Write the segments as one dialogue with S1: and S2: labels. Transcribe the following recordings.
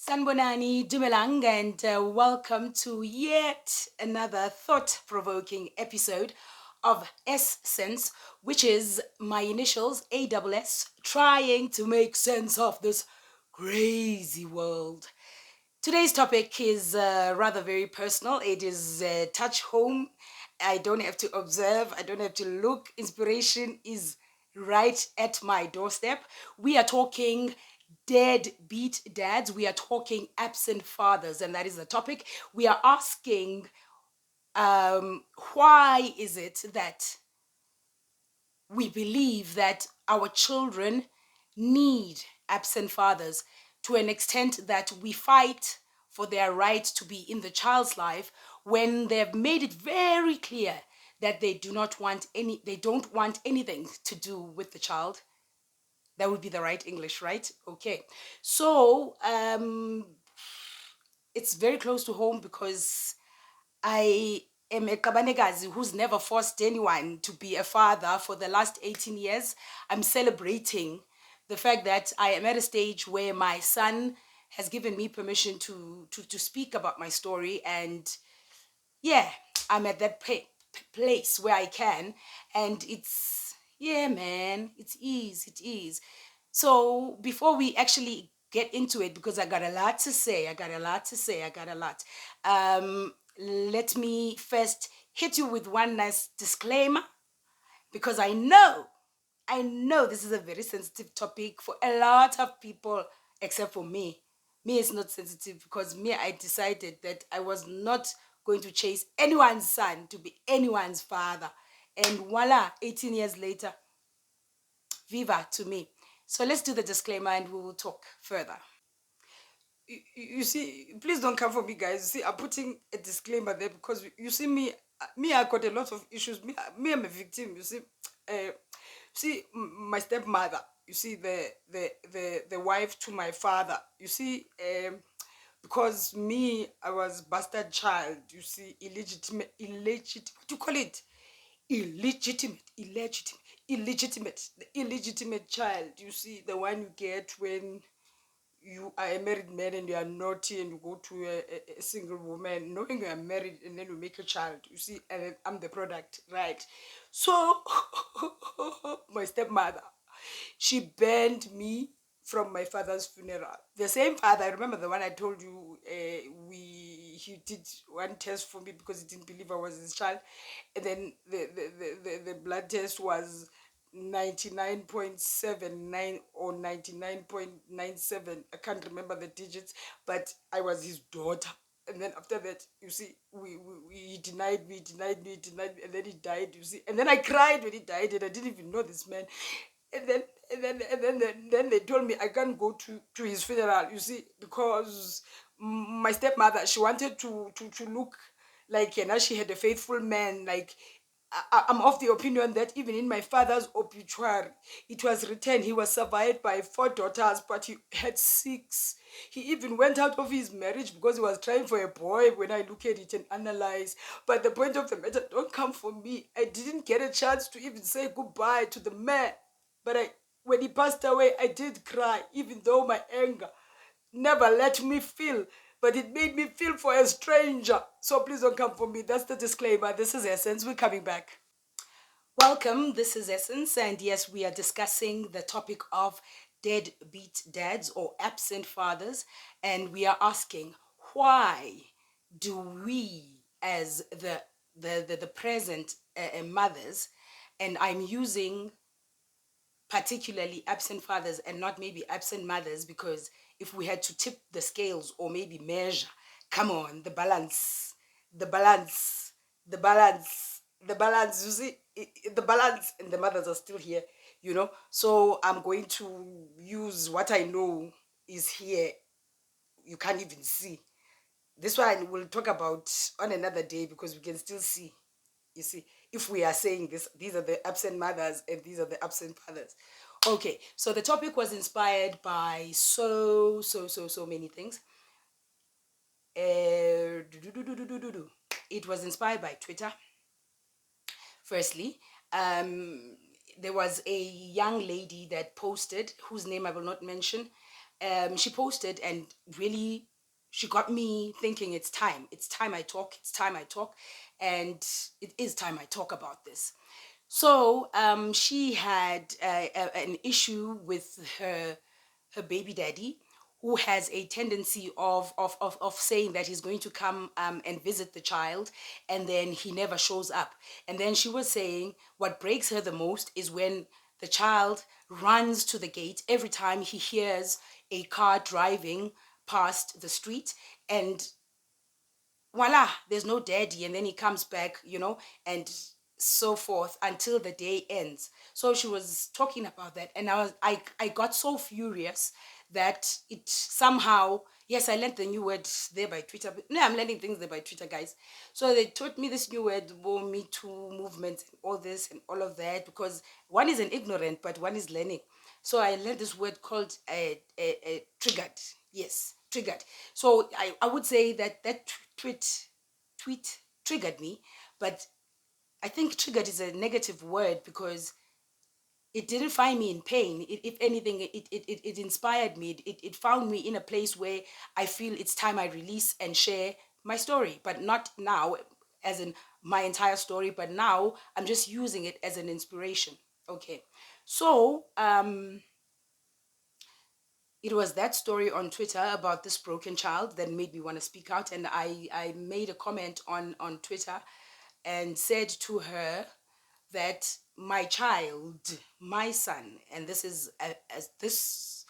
S1: Sanbonani Dumelang, and welcome to yet another thought-provoking episode of Sense, which is my initials ASS, trying to make sense of this crazy world. Today's topic is rather very personal. It is touch home. I don't have to observe. I don't have to look. Inspiration is right at my doorstep. We are talking deadbeat dads. We are talking absent fathers, and that is the topic. We are asking why is it that we believe that our children need absent fathers to an extent that we fight for their right to be in the child's life when they've made it very clear that they don't want anything to do with the child. That would be the right English, right? Okay. So it's very close to home because I am a Kabanekazi who's never forced anyone to be a father for the last 18 years. I'm celebrating the fact that I am at a stage where my son has given me permission to speak about my story. And yeah, I'm at that place where I can. And yeah, man, it is. So before we actually get into it, because I got a lot to say, let me first hit you with one nice disclaimer, because I know this is a very sensitive topic for a lot of people, except for me. Me, it's not sensitive because me, I decided that I was not going to chase anyone's son to be anyone's father. And voila, 18 years later, viva to me. So let's do the disclaimer and we will talk further. You see, please don't come for me, guys. You see, I'm putting a disclaimer there because you see I got a lot of issues. I'm a victim. You see, my stepmother. You see, the wife to my father. You see, because me, I was bastard child. You see, illegitimate. What do you call it? The illegitimate child. You see, the one you get when you are a married man and you are naughty and you go to a single woman knowing you are married and then you make a child, you see, and then I'm the product, right? So my stepmother, she banned me from my father's funeral. The same father, I remember the one I told you, he did one test for me because he didn't believe I was his child, and then the blood test was 99.79 or 99.97. I can't remember the digits, but I was his daughter. And then after that, you see, he denied me, and then he died, you see. And then I cried when he died, and I didn't even know this man. And then they told me I can't go to his funeral, you see, because my stepmother, she wanted to look like, you know, she had a faithful man. Like, I'm of the opinion that even in my father's obituary, it was written he was survived by 4 daughters, but he had 6. He even went out of his marriage because he was trying for a boy when I look at it and analyze. But the point of the matter, don't come for me. I didn't get a chance to even say goodbye to the man. But when he passed away, I did cry, even though my anger never let me feel, but it made me feel for a stranger. So please don't come for me. That's the disclaimer. This is Essence. We're coming back. Welcome. This is Essence, and yes, we are discussing the topic of deadbeat dads or absent fathers, and we are asking why do we, as the present mothers, and I'm using particularly absent fathers and not maybe absent mothers, because if we had to tip the scales or maybe measure, come on, the balance, the balance, you see, the balance and the mothers are still here, you know. So I'm going to use what I know is here. You can't even see. This one we'll talk about on another day because we can still see. You see, if we are saying this, these are the absent mothers and these are the absent fathers. Okay, so the topic was inspired by so many things. It was inspired by Twitter. Firstly, there was a young lady that posted, whose name I will not mention, she posted, and really she got me thinking, it's time I talk, it's time I talk, and it is time I talk about this. So she had an issue with her baby daddy, who has a tendency of saying that he's going to come and visit the child, and then he never shows up. And then she was saying what breaks her the most is when the child runs to the gate every time he hears a car driving past the street, and voila, there's no daddy, and then he comes back, and so forth until the day ends. So she was talking about that, and I got so furious that it somehow, yes, I learned the new word there by Twitter. But no, I'm learning things there by Twitter, guys. So they taught me this new word, Me Too movement, and all this and all of that, because one is an ignorant, but one is learning. So I learned this word called triggered. Yes, triggered. So I would say that tweet triggered me, but I think triggered is a negative word because it didn't find me in pain. If anything, it inspired me. It found me in a place where I feel it's time I release and share my story, but not now as in my entire story, but now I'm just using it as an inspiration. Okay. So it was that story on Twitter about this broken child that made me want to speak out. And I made a comment on Twitter and said to her that my child, my son, and this is as this,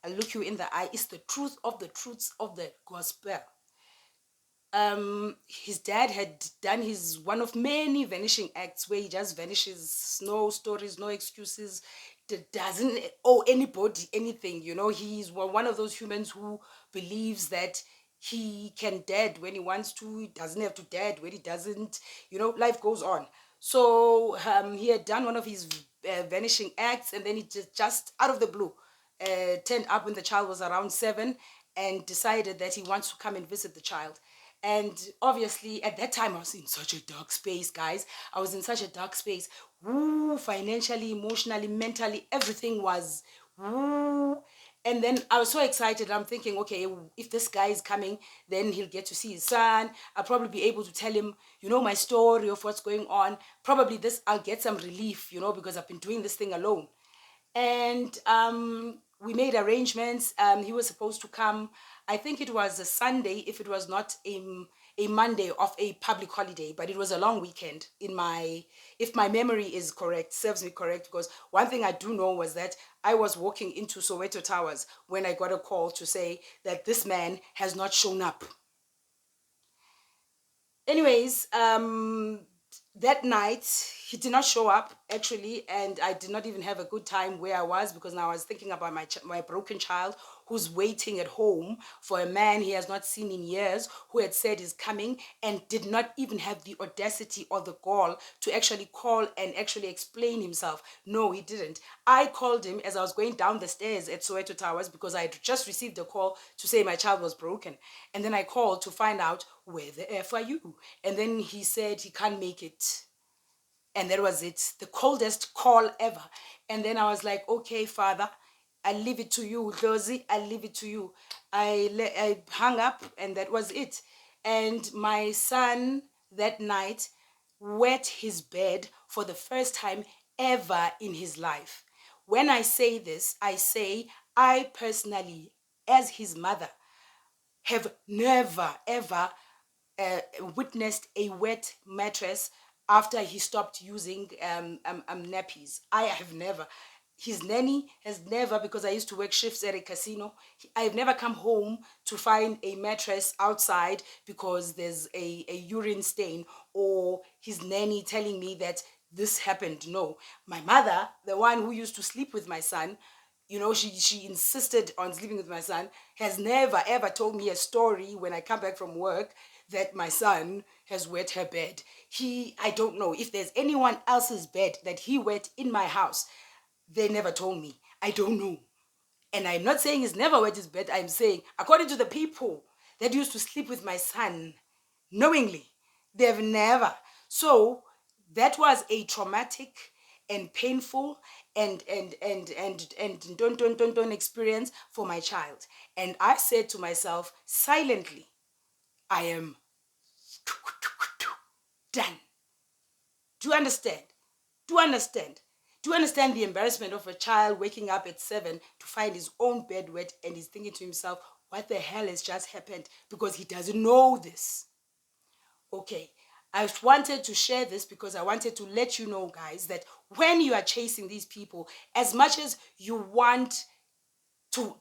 S1: I look you in the eye, is the truth of the truths of the gospel. His dad had done his one of many vanishing acts where he just vanishes, no stories, no excuses, doesn't owe anybody anything. He's one of those humans who believes that he can dead when he wants to, he doesn't have to dead when he doesn't. Life goes on. So he had done one of his vanishing acts, and then he just out of the blue turned up when the child was around 7, and decided that he wants to come and visit the child. And obviously, at that time, I was in such a dark space, guys. I was in such a dark space. Woo, financially, emotionally, mentally, everything was woo. And then I was so excited. I'm thinking, okay, if this guy is coming, then he'll get to see his son. I'll probably be able to tell him, my story of what's going on. Probably I'll get some relief, because I've been doing this thing alone. And we made arrangements. He was supposed to come, I think it was a Sunday, if it was not a Monday of a public holiday, but it was a long weekend if my memory is correct, serves me correct, because one thing I do know was that I was walking into Soweto Towers when I got a call to say that this man has not shown up. Anyways, that night he did not show up actually, and I did not even have a good time where I was, because now I was thinking about my broken child who's waiting at home for a man he has not seen in years, who had said is coming, and did not even have the audacity or the gall to actually call and actually explain himself. No, he didn't. I called him as I was going down the stairs at Soweto Towers, because I had just received a call to say my child was broken, and then I called to find out, where the F are you? And then he said he can't make it. And that was it. The coldest call ever. And then I was like, okay, Father, I leave it to you. Dozy, I leave it to you. I hung up, and that was it. And my son that night wet his bed for the first time ever in his life. When I say this, I say I personally, as his mother, have never ever witnessed a wet mattress after he stopped using nappies. I have never. His nanny has never, because I used to work shifts at a casino. I've never come home to find a mattress outside because there's a urine stain, or his nanny telling me that this happened. No, my mother, the one who used to sleep with my son, she insisted on sleeping with my son, has never ever told me a story when I come back from work that my son has wet her bed. I don't know if there's anyone else's bed that he wet in my house. They never told me. I don't know. And I'm not saying he's never wet his bed. I'm saying, according to the people that used to sleep with my son knowingly, they've never. So that was a traumatic and painful and don't experience for my child. And I said to myself silently, I am done. Do you understand? Do you understand? Do you understand the embarrassment of a child waking up at 7 to find his own bed wet, and he's thinking to himself, what the hell has just happened? Because he doesn't know this. Okay, I wanted to share this because I wanted to let you know, guys, that when you are chasing these people, as much as you want to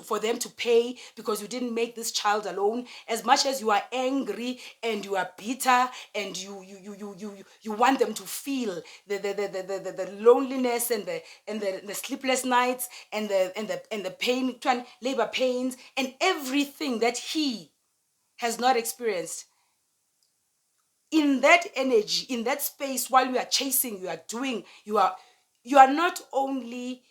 S1: for them to pay because you didn't make this child alone, as much as you are angry and you are bitter and you want them to feel the loneliness and the sleepless nights and the pain, labor pains and everything that he has not experienced, in that energy, in that space, while you are chasing, you are not only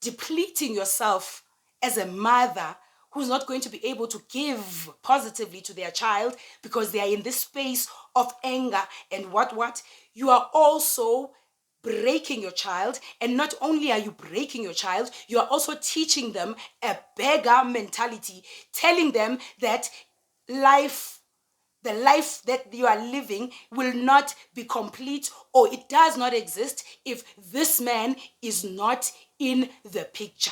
S1: depleting yourself as a mother who's not going to be able to give positively to their child because they are in this space of anger and what you are also breaking your child. And not only are you breaking your child, you are also teaching them a beggar mentality, telling them that life the life that you are living will not be complete, or it does not exist if this man is not in the picture.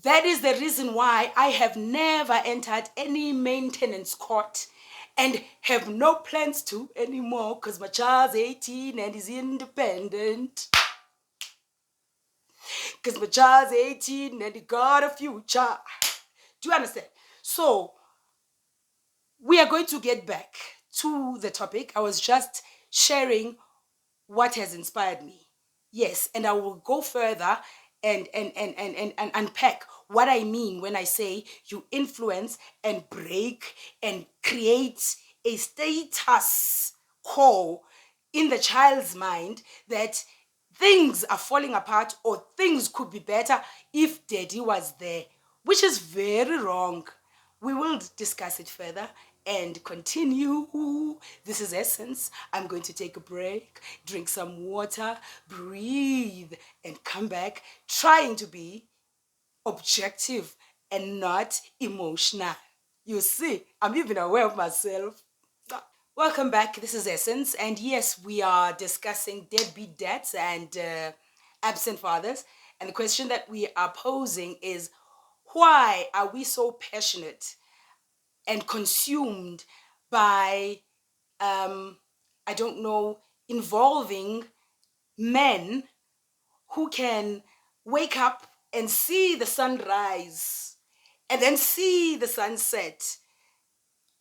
S1: That is the reason why I have never entered any maintenance court and have no plans to anymore, because my child's 18 and is independent. Because my child's 18 and he got a future. Do you understand? So we are going to get back to the topic. I was just sharing what has inspired me. Yes, and I will go further and unpack what I mean when I say you influence and break and create a status quo in the child's mind that things are falling apart or things could be better if daddy was there, which is very wrong. We will discuss it further and continue. This is Essence. I'm going to take a break, drink some water, breathe, and come back trying to be objective and not emotional. You see, I'm even aware of myself. Welcome back. This is Essence. And yes, we are discussing deadbeat dads and absent fathers. And the question that we are posing is, why are we so passionate and consumed by, I don't know, involving men who can wake up and see the sunrise and then see the sunset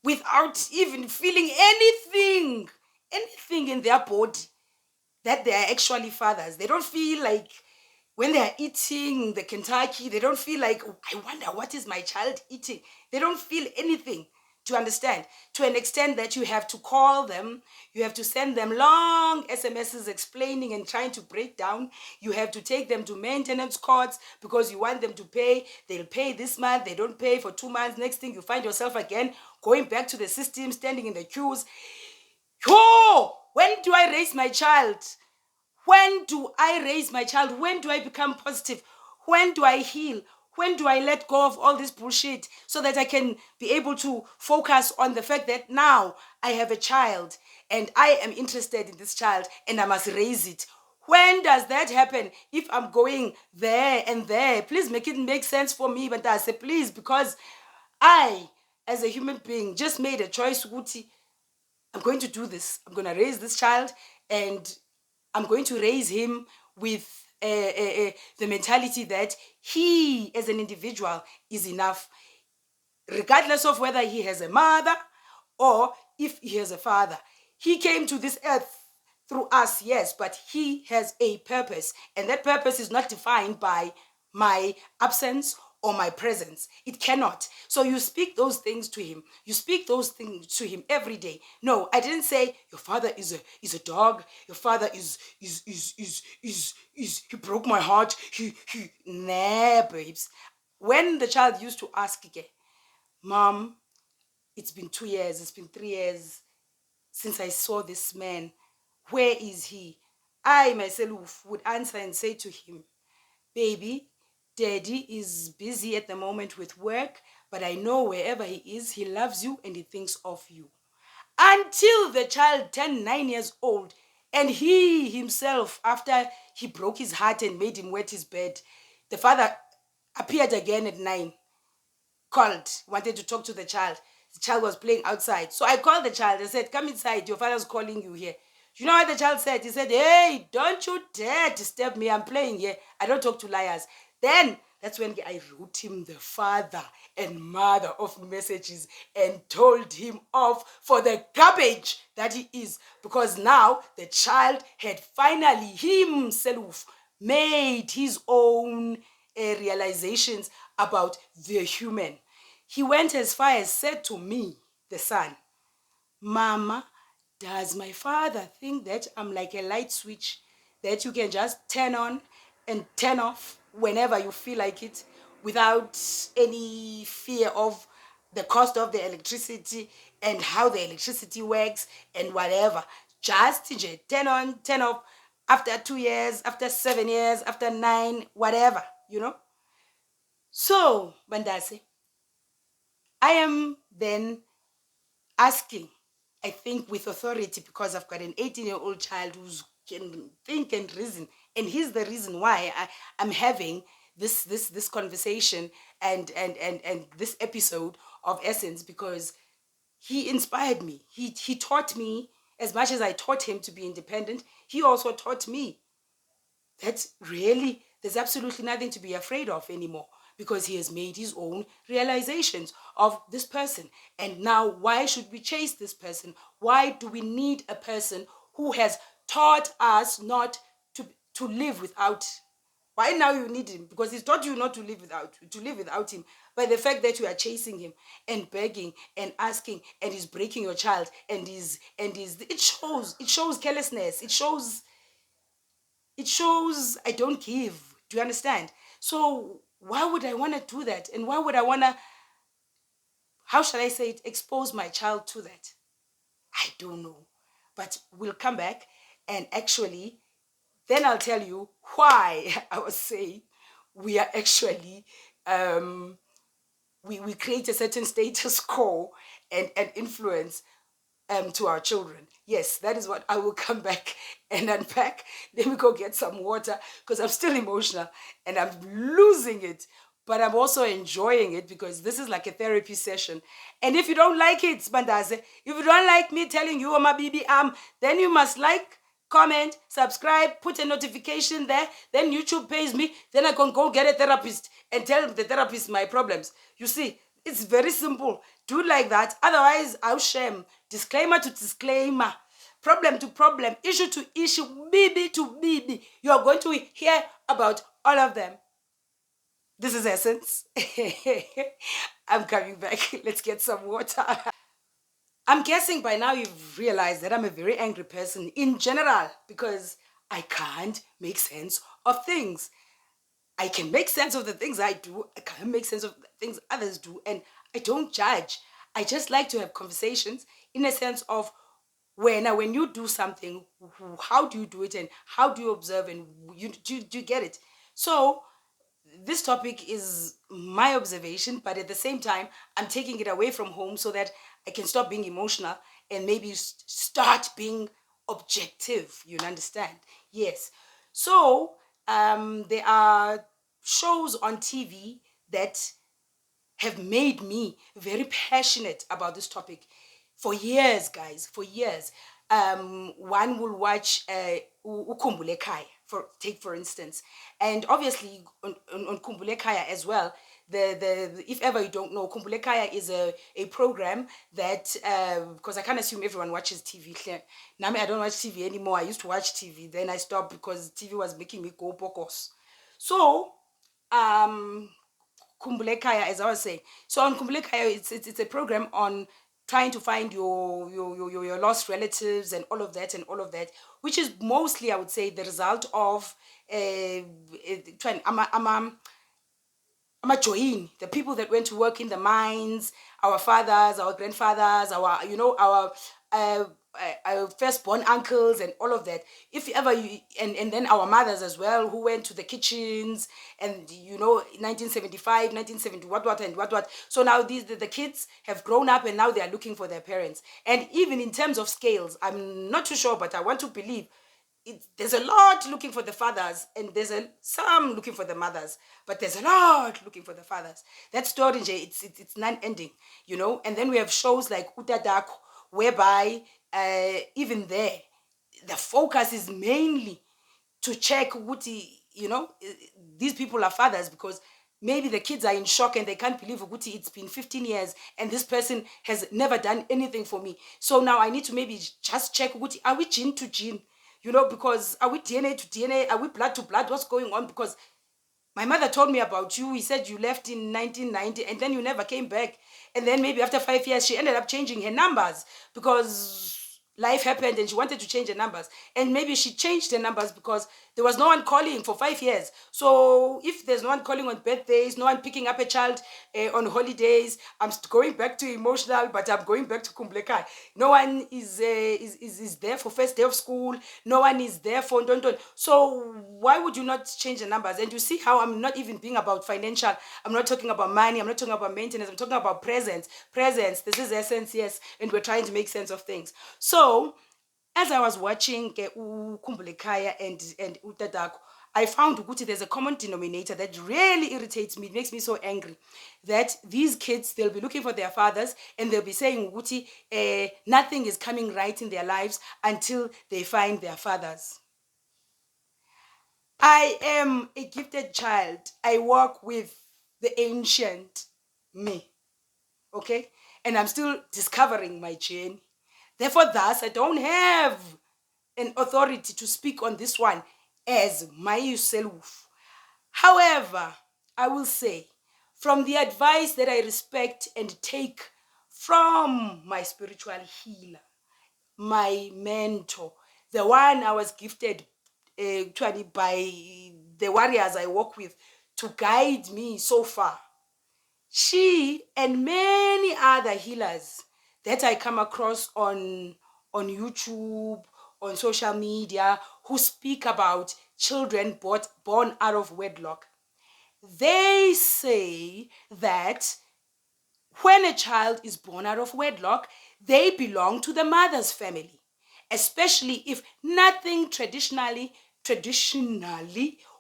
S1: without even feeling anything in their body, that they are actually fathers. They don't feel like when they are eating the Kentucky, they don't feel like, "Oh, I wonder what is my child eating." They don't feel anything. To understand, to an extent that you have to call them, you have to send them long SMSs explaining and trying to break down. You have to take them to maintenance courts because you want them to pay. They'll pay this month, they don't pay for 2 months. Next thing you find yourself again going back to the system, standing in the queues. Oh, when do I raise my child? When do I raise my child? When do I become positive? When do I heal? When do I let go of all this bullshit so that I can be able to focus on the fact that now I have a child and I am interested in this child and I must raise it? When does that happen? If I'm going there and there, please make it make sense for me. But I say please, because I, as a human being, just made a choice. I'm going to do this. I'm going to raise this child, and I'm going to raise him with the mentality that he, as an individual, is enough, regardless of whether he has a mother or if he has a father. He came to this earth through us, yes, but he has a purpose, and that purpose is not defined by my absence or my presence. It cannot. So you speak those things to him. You speak those things to him every day. No, I didn't say your father is a dog. Your father is he broke my heart. He Nah, babes. When the child used to ask again, Mom, it's been 2 years, it's been 3 years since I saw this man. Where is he? I myself would answer and say to him, baby, daddy is busy at the moment with work, but I know wherever he is, he loves you and he thinks of you. Until the child turned 9 years old, and he himself, after he broke his heart and made him wet his bed, the father appeared again at 9, called, wanted to talk to the child. The child was playing outside. So I called the child and said, come inside, your father's calling you here. You know what the child said? He said, hey, don't you dare disturb me. I'm playing here. I don't talk to liars. Then that's when I wrote him the father and mother of messages and told him off for the garbage that he is. Because now the child had finally himself made his own realizations about the human. He went as far as said to me, the son, Mama, does my father think that I'm like a light switch that you can just turn on and turn off whenever you feel like it without any fear of the cost of the electricity and how the electricity works and whatever? Just turn on, turn off after 2 years, after 7 years, after 9, whatever, you know? So, Bandase, I am then asking, I think with authority, because I've got an 18-year-old child who's can think and reason, and he's the reason why I'm having this conversation and this episode of Essence, because he inspired me. He taught me as much as I taught him to be independent. He also taught me that really there's absolutely nothing to be afraid of anymore, because he has made his own realizations of this person. And now, why should we chase this person? Why do we need a person who has taught us not to live without? Why now you need him? Because he's taught you not to live without him. But the fact that you are chasing him and begging and asking, and he's breaking your child, and it shows carelessness. It shows I don't give. Do you understand? So why would I want to do that? And why would I want to, how shall I say it, expose my child to that? I don't know. But we'll come back, and actually, then I'll tell you why I was saying we are actually, we create a certain status quo and influence to our children. Yes, that is what I will come back and unpack. Then we go get some water, because I'm still emotional and I'm losing it. But I'm also enjoying it, because this is like a therapy session. And if you don't like it, Spandaze, if you don't like me telling you, my baby, then you must like, comment, subscribe, put a notification there. Then YouTube pays me. Then I can go get a therapist and tell the therapist my problems. You see, it's very simple. Do it like that. Otherwise, I'll shame. Disclaimer to disclaimer. Problem to problem. Issue to issue. BB to BB. You are going to hear about all of them. This is Essence. I'm coming back. Let's get some water. I'm guessing by now you've realized that I'm a very angry person in general, because I can't make sense of things. I can make sense of the things I do. I can't make sense of the things others do. And I don't judge. I just like to have conversations in a sense of, when you do something, how do you do it, and how do you observe, and do you get it? So this topic is my observation, but at the same time, I'm taking it away from home so that I can stop being emotional and maybe start being objective. You understand? Yes. So there are shows on TV that have made me very passionate about this topic for years, guys, for years. One will watch Ukhumbule Khaya, for instance, and obviously on Kumbule Khaya as well. The if ever you don't know, Kumbule Khaya is a program that, because I can't assume everyone watches TV. Now I don't watch TV anymore. I used to watch TV, then I stopped because TV was making me go pokos. So um Kumbule Kaya, as I was saying. So on Kumbule Kaya, it's a program on trying to find your lost relatives and all of that, which is mostly, I would say, the result of trying join the people that went to work in the mines, our fathers, our grandfathers, our firstborn uncles and all of that. If ever you and then our mothers as well, who went to the kitchens, and 1975, 1970, what and what. So now the kids have grown up, and now they are looking for their parents. And even in terms of scales, I'm not too sure, but I want to believe there's a lot looking for the fathers, and there's some looking for the mothers, but there's a lot looking for the fathers. That story, it's non-ending, And then we have shows like Utadako, whereby even there, the focus is mainly to check what these people are fathers, because maybe the kids are in shock and they can't believe Uguti, it's been 15 years and this person has never done anything for me. So now I need to maybe just check Uguti, are we gene to gene? Because are we DNA to DNA? Are we blood to blood? What's going on? Because my mother told me about you. He said you left in 1990 and then you never came back. And then maybe after 5 years, she ended up changing her numbers because life happened and she wanted to change her numbers. And maybe she changed her numbers because there was no one calling for 5 years. So if there's no one calling on birthdays, no one picking up a child on holidays, I'm going back to emotional, but I'm going back to Kumblekai. No one is there for first day of school. No one is there for Ndondon. So why would you not change the numbers? And you see how I'm not even being about financial. I'm not talking about money. I'm not talking about maintenance. I'm talking about presence. Presence. This is essence, yes. And we're trying to make sense of things. So as I was watching Kumbulekaya and Utadako, I found ukuthi there's a common denominator that really irritates me. It makes me so angry that these kids, they'll be looking for their fathers and they'll be saying ukuthi nothing is coming right in their lives until they find their fathers. I am a gifted child. I walk with the ancient me, okay? And I'm still discovering my journey. Therefore, thus, I don't have an authority to speak on this one as myself. However, I will say, from the advice that I respect and take from my spiritual healer, my mentor, the one I was gifted by the warriors I work with to guide me so far, she and many other healers that I come across on YouTube, on social media, who speak about children born out of wedlock, they say that when a child is born out of wedlock, they belong to the mother's family, especially if nothing traditionally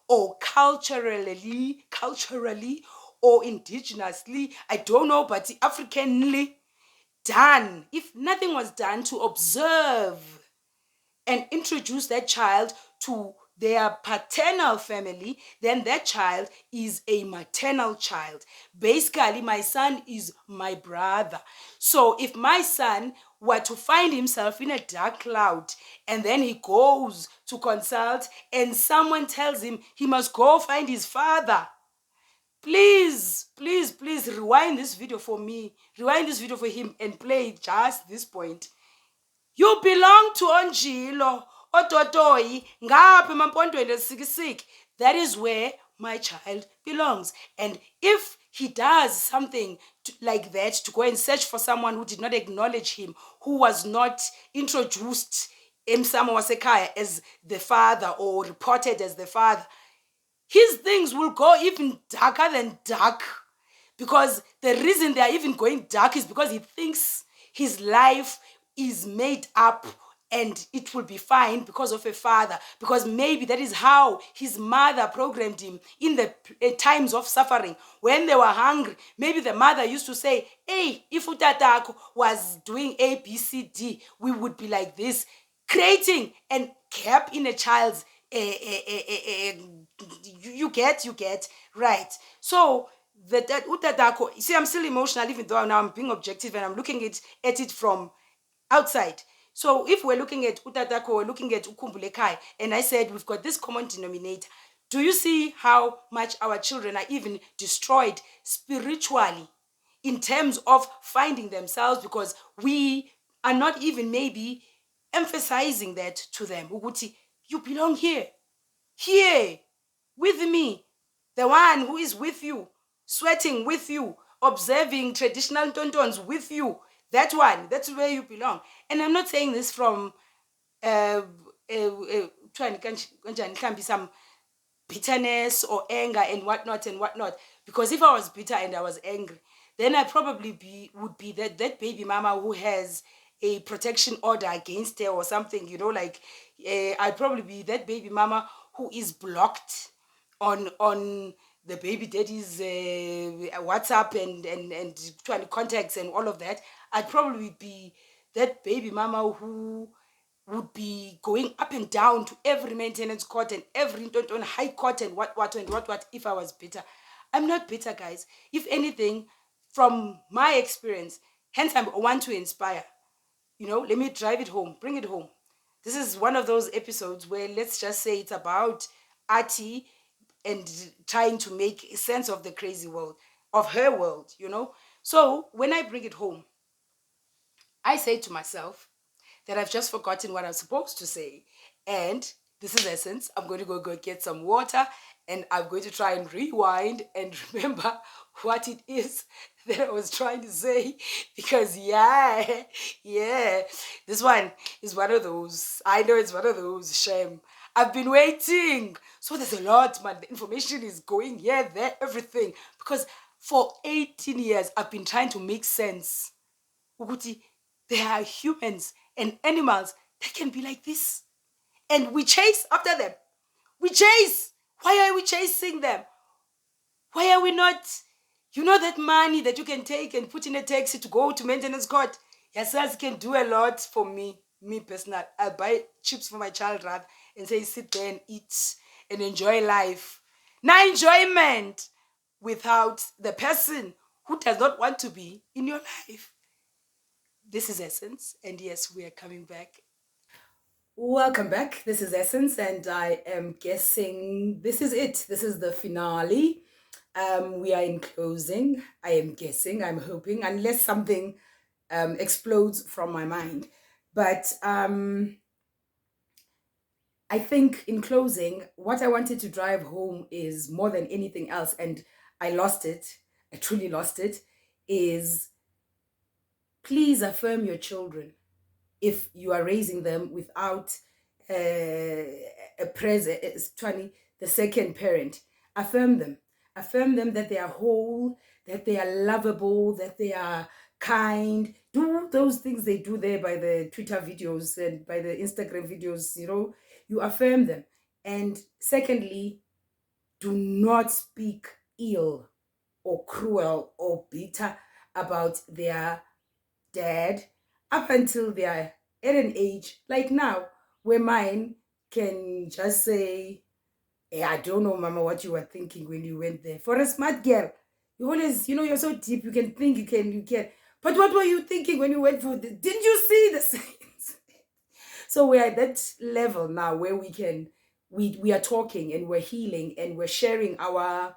S1: or culturally or indigenously, I don't know, but Africanly done. If nothing was done to observe and introduce that child to their paternal family, then that child is a maternal child. Basically, my son is my brother. So if my son were to find himself in a dark cloud and then he goes to consult and someone tells him he must go find his father, please rewind this video for me, rewind this video for him and play just this point. You belong to Onjilo, Ototoi, Ngaphi emampondweni esikisiki. That is where my child belongs. And if he does something like that, to go and search for someone who did not acknowledge him, who was not introduced Emsamo Wasekaya as the father or reported as the father, his things will go even darker than dark. Because the reason they are even going dark is because he thinks his life is made up and it will be fine because of a father. Because maybe that is how his mother programmed him in the times of suffering. When they were hungry, maybe the mother used to say, hey, if Utatako was doing A, B, C, D, we would be like this. Creating a gap in a child's, you get, right. So, that Utatako, see, I'm still emotional, even though now I'm being objective and I'm looking at it from outside. So if we're looking at Utatako, we're looking at Ukumbulekai, and I said we've got this common denominator. Do you see how much our children are even destroyed spiritually in terms of finding themselves, because we are not even maybe emphasizing that to them. Uguti, you belong here, with me, the one who is with you, sweating with you, observing traditional tontons with you. That one, that's where you belong. And I'm not saying this from trying to some bitterness or anger and whatnot. Because if I was bitter and I was angry, then I probably would be that baby mama who has a protection order against her or something, like I'd probably be that baby mama who is blocked on the baby daddy's WhatsApp and trying to contacts and all of that. I'd probably be that baby mama who would be going up and down to every maintenance court and every on high court and what if I was bitter. I'm not bitter, guys. If anything, from my experience, hence I want to inspire. Let me drive it home, bring it home. This is one of those episodes where, let's just say, it's about Ati and trying to make sense of the crazy world, of her world. So when I bring it home, I say to myself that I've just forgotten what I'm supposed to say. And this is essence. I'm going to go get some water and I'm going to try and rewind and remember what it is that I was trying to say. Because yeah, this one is one of those. I know it's one of those. Shame. I've been waiting. So there's a lot, man. The information is going here, there, everything. Because for 18 years, I've been trying to make sense. Uguti, there are humans and animals that can be like this. And we chase after them. We chase. Why are we chasing them? Why are we not? That money that you can take and put in a taxi to go to maintenance court. Yes, can do a lot for me. Me personal. I'll buy chips for my child rather and say sit there and eat and enjoy life. Now enjoyment without the person who does not want to be in your life. This is Essence, and yes, we are coming back. Welcome back. This is Essence, and I am guessing this is it. This is the finale. We are in closing. I am guessing, I'm hoping, unless something explodes from my mind. But I think in closing, what I wanted to drive home is more than anything else, and I lost it. I truly lost it, is please affirm your children. If you are raising them without a present, the second parent, affirm them. Affirm them that they are whole, that they are lovable, that they are kind. Do those things they do there by the Twitter videos and by the Instagram videos, you affirm them. And secondly, do not speak ill or cruel or bitter about their dad up until they are at an age like now where mine can just say, hey, I don't know, Mama, what you were thinking when you went there. For a smart girl, you always, you're so deep, you can think, you can. But what were you thinking when you went for this? Didn't you see the signs? So we're at that level now where we are talking and we're healing and we're sharing our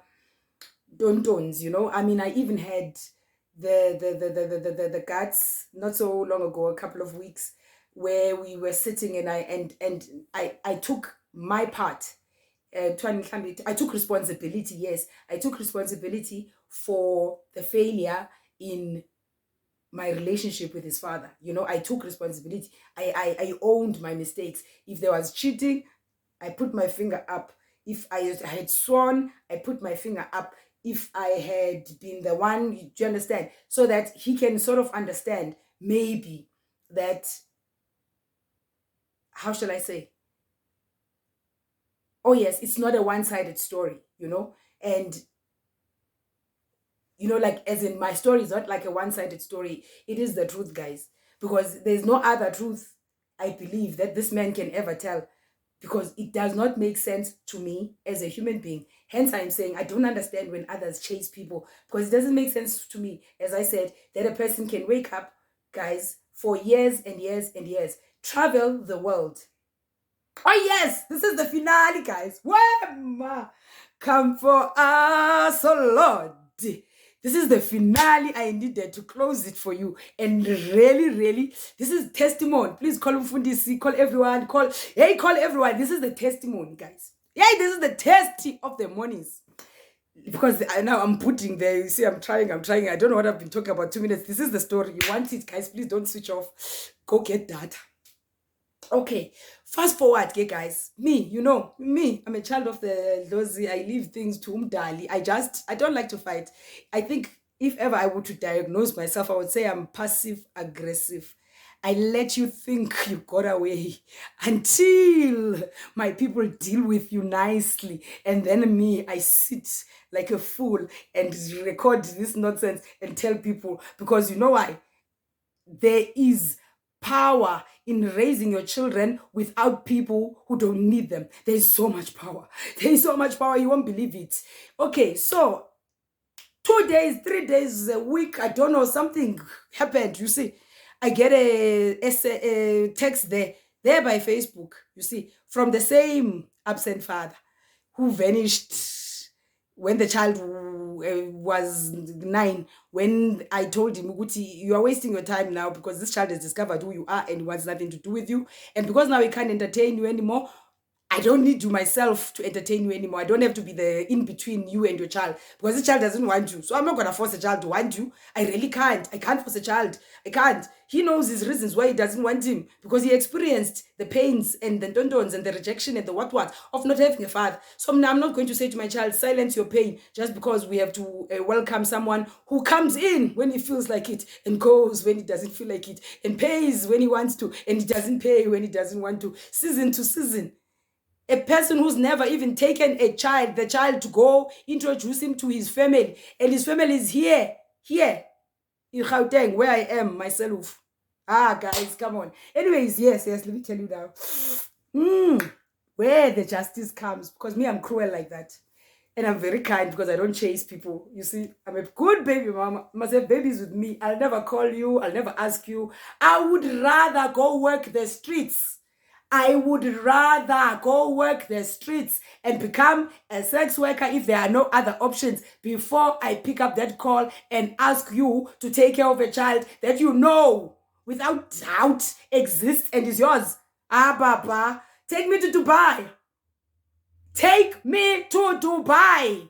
S1: don-dons, I mean, I even had the guts not so long ago, a couple of weeks, where we were sitting and I took my part. I took responsibility. Yes, I took responsibility for the failure in my relationship with his father. I took responsibility. I owned my mistakes. If there was cheating, I put my finger up. If I had sworn, I put my finger up. If I had been the one, do you understand? So that he can sort of understand maybe that, how shall I say? Oh yes, it's not a one-sided story, and like, as in, my story is not like a one-sided story. It is the truth, guys, because there's no other truth, I believe, that this man can ever tell, because it does not make sense to me as a human being. Hence, I'm saying I don't understand when others chase people, because it doesn't make sense to me, as I said, that a person can wake up, guys, for years and years and years, travel the world. Oh yes, this is the finale, guys. Wema, come for us, oh Lord. This is the finale. I needed to close it for you. And really, this is testimony. Please call Mfundisi, call everyone, call everyone. This is the testimony, guys. Yeah, this is the testy of the mornings. because now I'm putting there. You see, I'm trying. I don't know what I've been talking about 2 minutes. This is the story. You want it, guys? Please don't switch off. Go get that. Okay, fast forward, okay, guys. Me, me, I'm a child of the Lozi. I leave things to Umdali. I don't like to fight. I think if ever I were to diagnose myself, I would say I'm passive aggressive. I let you think you got away until my people deal with you nicely. And then me, I sit like a fool and record this nonsense and tell people, because you know why? There is power in raising your children without people who don't need them. There is so much power. There is so much power. You won't believe it. Okay, so 2 days, 3 days, a week, I don't know, something happened. You see, I get a text there by Facebook, you see, from the same absent father who vanished when the child was 9. When I told him, Uguti, you are wasting your time now because this child has discovered who you are and wants nothing to do with you. And because now he can't entertain you anymore, I don't need you myself to entertain you anymore. I don't have to be the in between you and your child because the child doesn't want you. So I'm not going to force a child to want you. I really can't. I can't force a child. I can't. He knows his reasons why he doesn't want him because he experienced the pains and the dondons and the rejection and the what of not having a father. So now I'm not going to say to my child, silence your pain just because we have to welcome someone who comes in when he feels like it and goes when he doesn't feel like it and pays when he wants to and he doesn't pay when he doesn't want to, season to season. A person who's never even taken the child to go introduce him to his family, and his family is here in Gauteng, where I am myself. Guys, come on. Anyways, yes, let me tell you now. Where the justice comes, because me, I'm cruel like that. And I'm very kind because I don't chase people. You see, I'm a good baby mama. I must have babies with me. I'll never call you. I'll never ask you. I would rather go work the streets. I would rather go work the streets and become a sex worker if there are no other options before I pick up that call and ask you to take care of a child that you know without doubt exists and is yours. Baba, take me to Dubai. Take me to Dubai.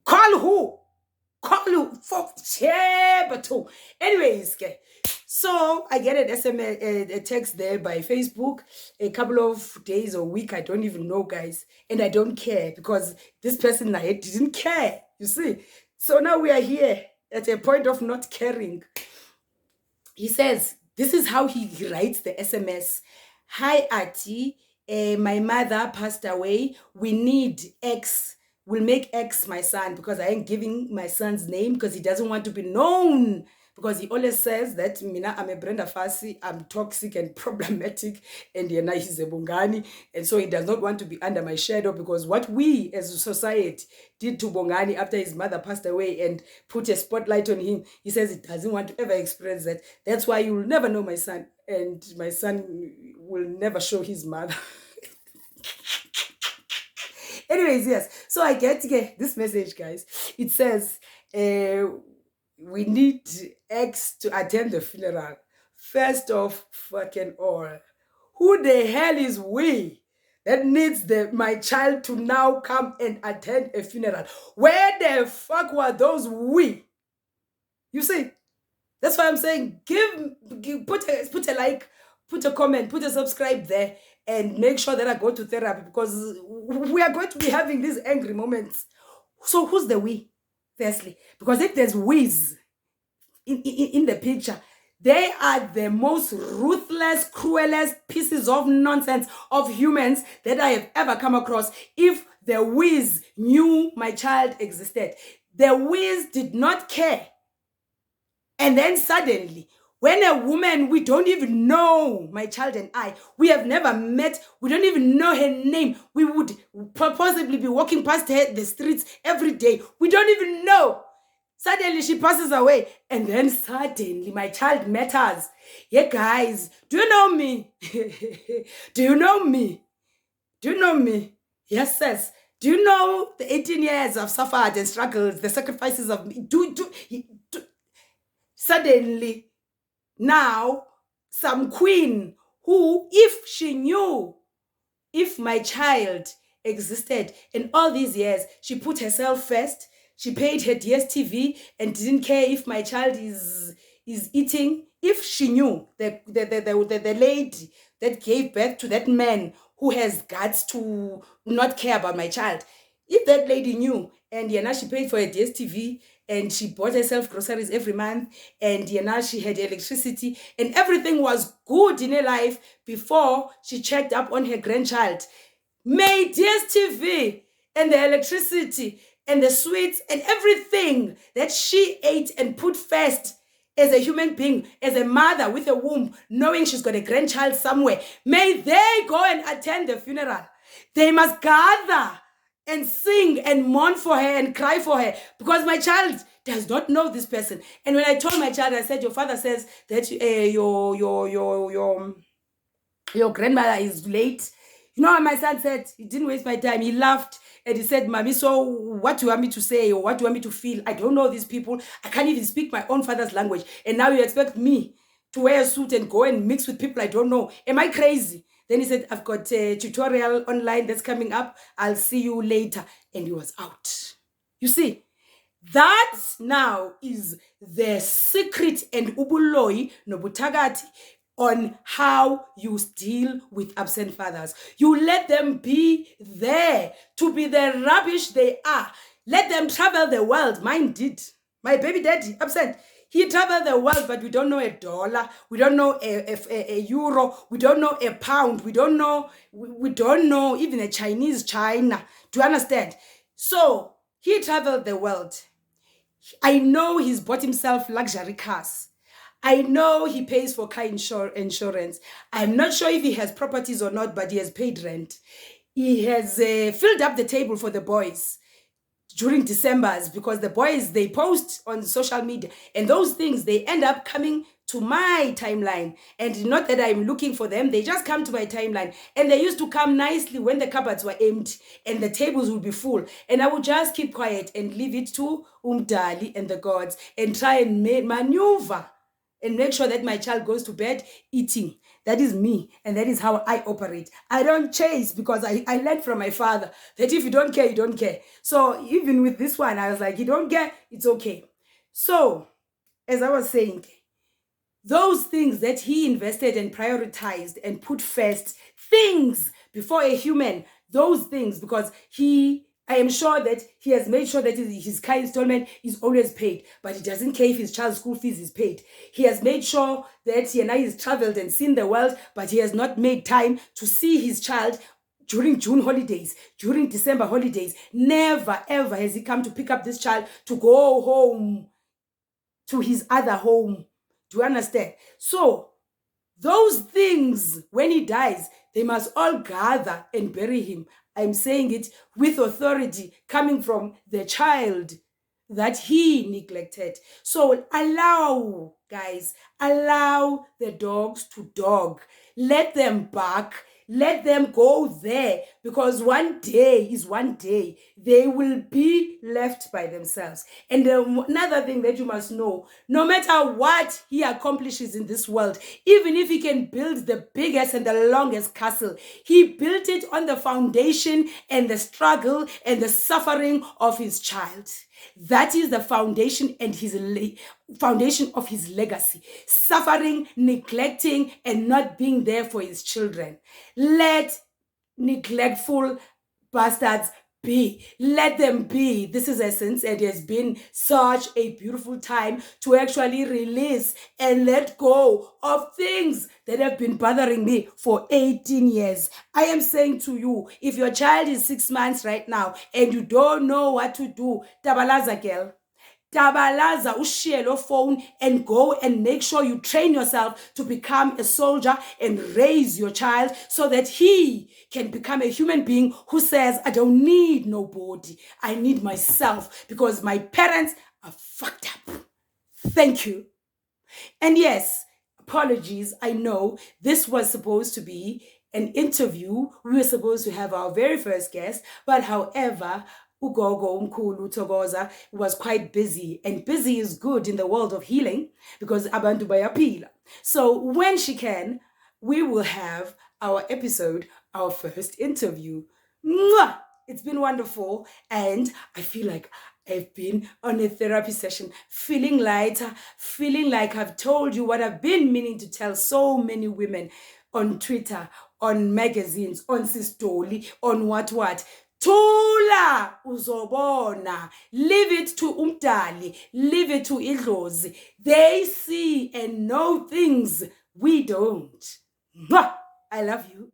S1: Call who? Call who? For two. Anyways, okay. So I get an SMS, a text there by Facebook a couple of days or week. I don't even know, guys. And I don't care because this person I didn't care, you see. So now we are here at a point of not caring. He says, this is how he writes the SMS. Hi, Ati. My mother passed away. We need X. We'll make X my son because I ain't giving my son's name because he doesn't want to be known. Because he always says that Mina, I'm a Brenda Fassi, I'm toxic and problematic, and he's a Bongani, and so he does not want to be under my shadow because what we as a society did to Bongani after his mother passed away and put a spotlight on him, he says he doesn't want to ever experience that. That's why you will never know my son, and my son will never show his mother. Anyways, yes. So I get this message, guys. It says, we need X to attend the funeral. First of fucking all, who the hell is we that needs my child to now come and attend a funeral? Where the fuck were those we? You see, that's why I'm saying put a like, put a comment, put a subscribe there, and make sure that I go to therapy because we are going to be having these angry moments. So who's the we? Firstly, because if there's we's in the picture, they are the most ruthless, cruelest pieces of nonsense of humans that I have ever come across. If the we's knew my child existed, the we's did not care. And then suddenly, when a woman we don't even know, my child and I, we have never met, we don't even know her name, we would possibly be walking past her the streets every day, we don't even know. Suddenly she passes away, and then suddenly my child matters. Yeah, guys, do you know me? Do you know me? Do you know me? Yes, sis. Do you know the 18 years I've suffered and struggled, the sacrifices of me? Suddenly, now, some queen who, if she knew, if my child existed. And all these years, she put herself first. She paid her DSTV and didn't care if my child is eating. If she knew the lady that gave birth to that man who has guts to not care about my child, if that lady knew, and now she paid for her DSTV and she bought herself groceries every month, and now she had electricity and everything was good in her life before she checked up on her grandchild, may DSTV and the electricity and the sweets and everything that she ate and put first as a human being, as a mother with a womb, knowing she's got a grandchild somewhere, may they go and attend the funeral. They must gather and sing and mourn for her and cry for her, because my child does not know this person. And when I told my child, I said, your father says that your grandmother is late. You know what my son said? He didn't waste my time. He laughed and he said, Mommy, so what do you want me to say, or what do you want me to feel? I don't know these people. I can't even speak my own father's language. And now you expect me to wear a suit and go and mix with people I don't know. Am I crazy? Then he said, I've got a tutorial online that's coming up. I'll see you later. And he was out. You see, that now is the secret and ubuloi nobutagati on how you deal with absent fathers. You let them be there to be the rubbish they are. Let them travel the world. Mine did. My baby daddy, absent. He traveled the world, but we don't know a dollar. We don't know a euro. We don't know a pound. We don't know even a Chinese China. Do you understand? So he traveled the world. I know he's bought himself luxury cars. I know he pays for car insurance. I'm not sure if he has properties or not, but he has paid rent. He has filled up the table for the boys during December's, because the boys, they post on social media, and those things, they end up coming to my timeline. And not that I'm looking for them, they just come to my timeline. And they used to come nicely when the cupboards were empty and the tables would be full, and I would just keep quiet and leave it to Umdali and the gods and try and maneuver and make sure that my child goes to bed eating. That is me, and that is how I operate. I don't chase, because I learned from my father that if you don't care, you don't care. So even with this one, I was like, you don't care, it's okay. So, as I was saying, those things that he invested and prioritized and put first, things before a human, those things, because I am sure that he has made sure that his car installment is always paid, but he doesn't care if his child's school fees is paid. He has made sure that he and I has traveled and seen the world, but he has not made time to see his child during June holidays, during December holidays. Never, ever has he come to pick up this child to go home to his other home. Do you understand? So, those things, when he dies, they must all gather and bury him. I'm saying it with authority coming from the child that he neglected. So allow, guys, allow the dogs to dog. Let them bark. Let them go there, because one day is one day. They will be left by themselves. And another thing that you must know, no matter what he accomplishes in this world, even if he can build the biggest and the longest castle, he built it on the foundation and the struggle and the suffering of his child. That is the foundation and his foundation of his legacy. Suffering, neglecting, and not being there for his children. Let neglectful bastards be. Let them be. This is essence. It has been such a beautiful time to actually release and let go of things that have been bothering me for 18 years. I am saying to you, if your child is 6 months right now and you don't know what to do, tabalaza, girl. Tabalaza, ushiye lo phone and go and make sure you train yourself to become a soldier and raise your child so that he can become a human being who says, I don't need nobody. I need myself, because my parents are fucked up. Thank you. And yes, apologies. I know this was supposed to be an interview. We were supposed to have our very first guest, but however, Ugogo Umkhulu Togoza was quite busy, and busy is good in the world of healing because abantu bayaphila. So when she can, we will have our episode, our first interview. Mwah! It's been wonderful, and I feel like I've been on a therapy session, feeling lighter, feeling like I've told you what I've been meaning to tell so many women on Twitter, on magazines, on Sistoli, on what. Thula uzobona. Leave it to Umdali, leave it to Idlozi. They see and know things we don't. Mwah! I love you.